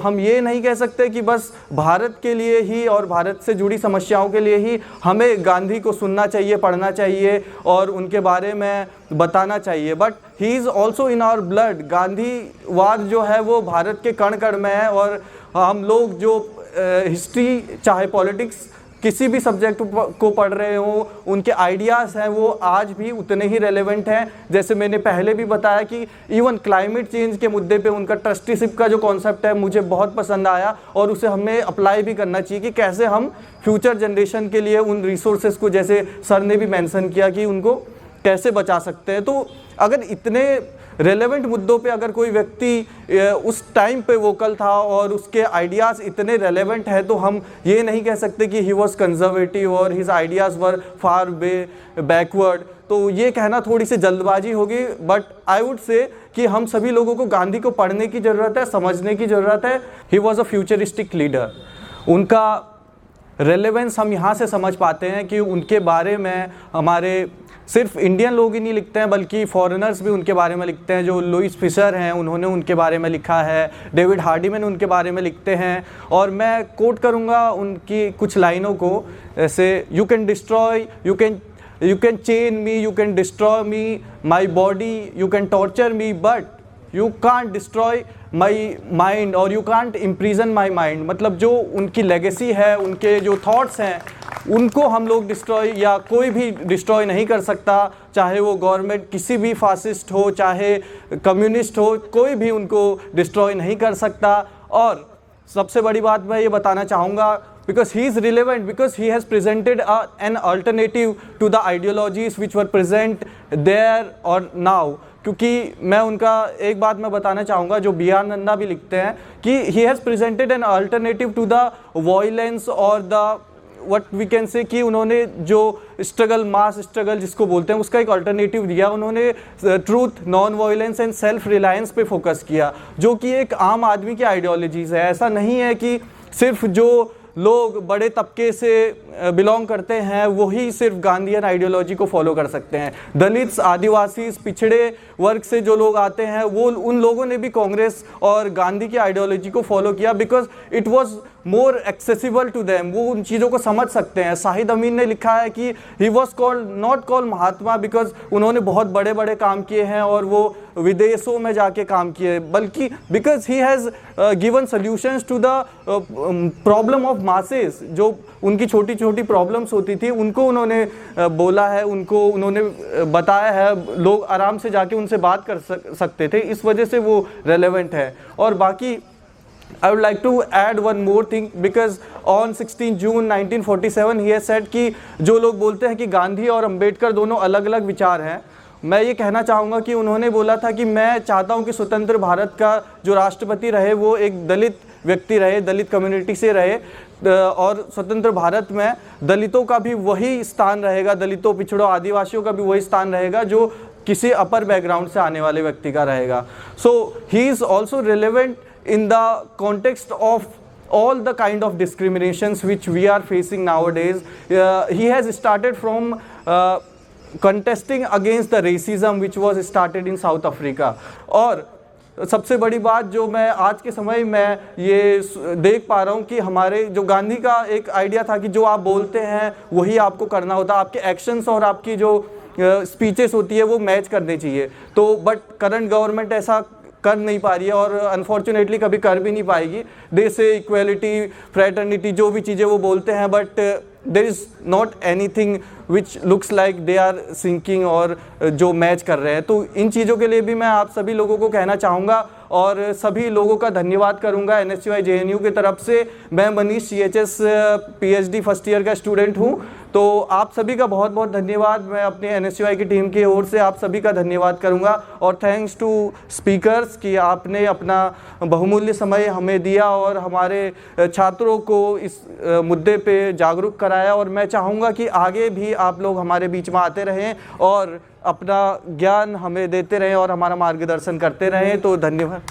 हम ये नहीं कह सकते कि बस भारत के लिए ही और भारत से जुड़ी समस्याओं के लिए ही हमें गांधी को सुनना चाहिए, पढ़ना चाहिए और उनके बारे में बताना चाहिए, but he is also in our blood. गांधीवाद जो है वो भारत के कण कण में है और हम लोग जो हिस्ट्री चाहे पॉलिटिक्स किसी भी सब्जेक्ट को पढ़ रहे हो, उनके आइडियाज़ हैं वो आज भी उतने ही रेलेवेंट हैं। जैसे मैंने पहले भी बताया कि इवन क्लाइमेट चेंज के मुद्दे पे उनका ट्रस्टीशिप का जो कॉन्सेप्ट है मुझे बहुत पसंद आया और उसे हमें अप्लाई भी करना चाहिए कि कैसे हम फ्यूचर जनरेशन के लिए उन रिसोर्सेज को, जैसे सर ने भी मेंशन किया, कि उनको कैसे बचा सकते हैं। तो अगर इतने रेलेवेंट मुद्दों पे अगर कोई व्यक्ति उस टाइम पे वोकल था और उसके आइडियाज़ इतने रेलेवेंट है, तो हम ये नहीं कह सकते कि ही वॉज कंजर्वेटिव और हिज आइडियाज़ वर फार बैकवर्ड। तो ये कहना थोड़ी सी जल्दबाजी होगी, बट आई वुड से कि हम सभी लोगों को गांधी को पढ़ने की ज़रूरत है, समझने की ज़रूरत है। He was a futuristic leader. उनका रेलेवेंस हम यहाँ से समझ पाते हैं कि उनके बारे में हमारे सिर्फ इंडियन लोग ही नहीं लिखते हैं, बल्कि फॉरेनर्स भी उनके बारे में लिखते हैं। जो लुइस फिशर हैं उन्होंने उनके बारे में लिखा है, डेविड हार्डीमैन उनके बारे में लिखते हैं। और मैं कोट करूँगा उनकी कुछ लाइनों को, ऐसे you can destroy, you can chain me, you can destroy me my body, you can torture me, but you can't destroy my mind और you can't imprison my mind. मतलब जो उनकी लेगेसी है, उनके जो थॉट्स हैं, उनको हम लोग डिस्ट्रॉय या कोई भी डिस्ट्रॉय नहीं कर सकता, चाहे वो गवर्नमेंट किसी भी फासिस्ट हो, चाहे कम्युनिस्ट हो, कोई भी उनको डिस्ट्रॉय नहीं कर सकता। और सबसे बड़ी बात मैं ये बताना चाहूँगा, because he is relevant, because he has presented an alternative to the ideologies which were present there or now। क्योंकि मैं उनका एक बात मैं बताना चाहूँगा, जो बी आर नंदा भी लिखते हैं कि he has presented an alternative to the violence और the what we can say, कि उन्होंने जो स्ट्रगल, मास स्ट्रगल जिसको बोलते हैं, उसका एक अल्टरनेटिव दिया। उन्होंने truth, non violence and self reliance पे फोकस किया, जो कि एक आम आदमी की आइडियोलॉजीज़ है। ऐसा नहीं है कि सिर्फ जो लोग बड़े तबके से बिलोंग करते हैं वही सिर्फ गांधीयन आइडियोलॉजी को फॉलो कर सकते हैं। दलित्स, आदिवासी, पिछड़े वर्ग से जो लोग आते हैं वो उन लोगों ने भी कांग्रेस और गांधी की आइडियोलॉजी को फॉलो किया, because it was more accessible to them. वो उन चीज़ों को समझ सकते हैं। शाहिद अमीन ने लिखा है कि he was called not called Mahatma because उन्होंने बहुत बड़े बड़े काम किए हैं और वो विदेशों में जाके काम किए, बल्कि because he has given solutions to the problem of masses. जो उनकी छोटी छोटी प्रॉब्लम्स होती थी उनको उन्होंने बोला है, उनको उन्होंने बताया है, लोग आराम से जाके उनसे बात कर सकते थे, इस वजह से वो रेलेवेंट है। और बाकी I would like to add one more thing, because on 16 June 1947 he has said कि जो लोग बोलते हैं कि गांधी और अंबेडकर दोनों अलग अलग विचार हैं, मैं ये कहना चाहूँगा कि उन्होंने बोला था कि मैं चाहता हूँ कि स्वतंत्र भारत का जो राष्ट्रपति रहे वो एक दलित व्यक्ति रहे, दलित कम्युनिटी से रहे, और स्वतंत्र भारत में दलितों का भी वही स्थान रहेगा, दलितों, पिछड़ों, आदिवासियों का भी वही स्थान रहेगा जो किसी अपर बैकग्राउंड से आने वाले व्यक्ति का रहेगा। So he is also relevant in the context of all the kind of discriminations which we are facing nowadays. He has started from contesting against the racism which was started in South Africa. और सबसे बड़ी बात जो मैं आज के समय में ये देख पा रहा हूँ कि हमारे जो गांधी का एक आइडिया था कि जो आप बोलते हैं वही आपको करना होता, आपके एक्शंस और आपकी जो स्पीचेस होती है वो मैच करने चाहिए। तो बट करंट गवर्नमेंट ऐसा कर नहीं पा रही है और अनफॉर्चुनेटली कभी कर भी नहीं पाएगी। देश से इक्वलिटी, फ्रेटर्निटी, जो भी चीज़ें वो बोलते हैं, but there is not anything which looks like they are sinking और जो मैच कर रहे हैं। तो इन चीज़ों के लिए भी मैं आप सभी लोगों को कहना चाहूँगा और सभी लोगों का धन्यवाद करूँगा। NSUI JNU की तरफ से मैं Manish CHS PhD first year का स्टूडेंट हूँ, तो आप सभी का बहुत बहुत धन्यवाद। मैं अपने NSUI की टीम की ओर से आप सभी का धन्यवाद करूँगा और थैंक्स टू स्पीकर्स कि आपने अपना बहुमूल्य समय हमें दिया और हमारे छात्रों को इस मुद्दे पे जागरूक कराया। और मैं चाहूँगा कि आगे भी आप लोग हमारे बीच में आते रहें और अपना ज्ञान हमें देते रहें और हमारा मार्गदर्शन करते रहें। तो धन्यवाद।